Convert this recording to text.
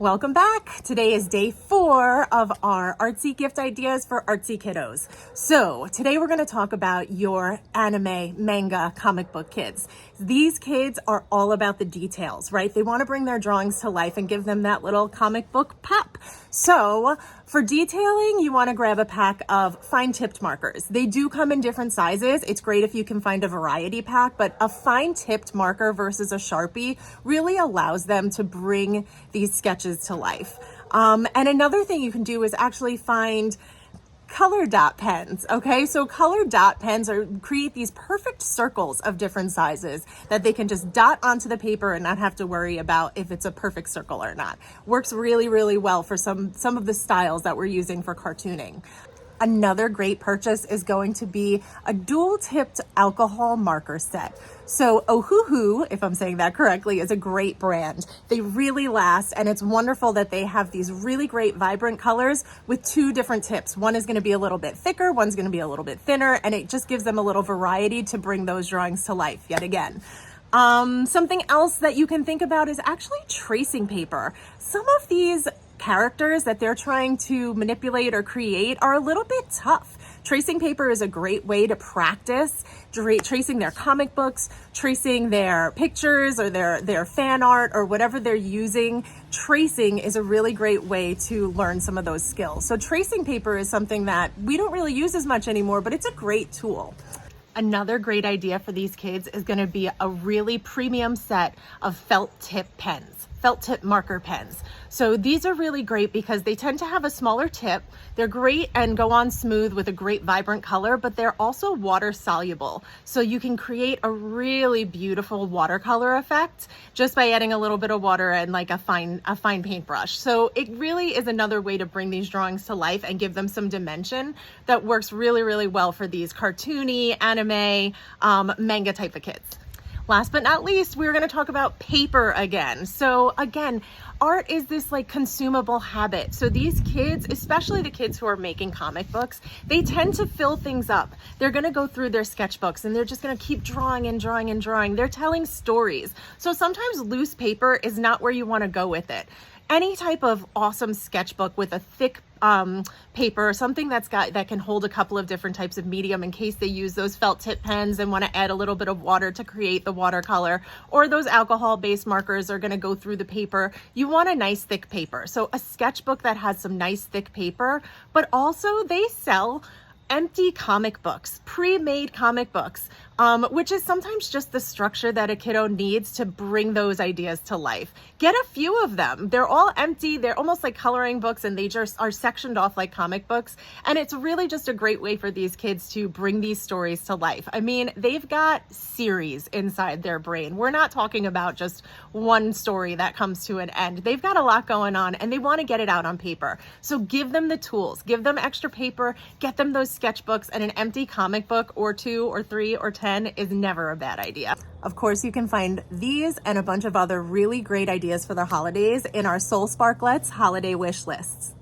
Welcome back. Today is day 4 of our artsy gift ideas for artsy kiddos. So today we're going to talk about your anime, manga, comic book kids. These kids are all about the details, right? They want to bring their drawings to life and give them that little comic book pep. So for detailing, you want to grab a pack of fine tipped markers. They do come in different sizes. It's great if you can find a variety pack, but a fine tipped marker versus a Sharpie really allows them to bring these sketches to life. And another thing you can do is actually find color dot pens. Okay, so color dot pens create these perfect circles of different sizes that they can just dot onto the paper and not have to worry about if it's a perfect circle or not. Works really, really well for some of the styles that we're using for cartooning. Another great purchase is going to be a dual-tipped alcohol marker set. So Ohuhu, if I'm saying that correctly, is a great brand. They really last, and it's wonderful that they have these really great vibrant colors with 2 different tips. One is going to be a little bit thicker, one's going to be a little bit thinner, and it just gives them a little variety to bring those drawings to life yet again. Something else that you can think about is actually tracing paper. Some of these characters that they're trying to manipulate or create are a little bit tough. Tracing paper is a great way to practice tracing their comic books, tracing their pictures or their fan art or whatever they're using. Tracing is a really great way to learn some of those skills. So tracing paper is something that we don't really use as much anymore, but it's a great tool. Another great idea for these kids is going to be a really premium set of felt tip pens, felt tip marker pens. So these are really great because they tend to have a smaller tip. They're great and go on smooth with a great vibrant color, but they're also water soluble. So you can create a really beautiful watercolor effect just by adding a little bit of water and like a fine paintbrush. So it really is another way to bring these drawings to life and give them some dimension that works really, really well for these cartoony, anime, manga type of kids. Last but not least, we're going to talk about paper again. So again, art is this like consumable habit. So these kids, especially the kids who are making comic books, they tend to fill things up. They're going to go through their sketchbooks and they're just going to keep drawing and drawing and drawing. They're telling stories. So sometimes loose paper is not where you want to go with it. Any type of awesome sketchbook with a thick paper, something that can hold a couple of different types of medium in case they use those felt tip pens and want to add a little bit of water to create the watercolor, or those alcohol based markers are going to go through the paper. You want a nice thick paper. So a sketchbook that has some nice thick paper, but also they sell empty comic books, pre-made comic books, which is sometimes just the structure that a kiddo needs to bring those ideas to life. Get a few of them. They're all empty. They're almost like coloring books and they just are sectioned off like comic books. And it's really just a great way for these kids to bring these stories to life. I mean, they've got series inside their brain. We're not talking about just one story that comes to an end. They've got a lot going on and they want to get it out on paper. So give them the tools, give them extra paper, get them those sketchbooks, and an empty comic book or 2 or 3 or 10 is never a bad idea. Of course, you can find these and a bunch of other really great ideas for the holidays in our Soul Sparklets holiday wish lists.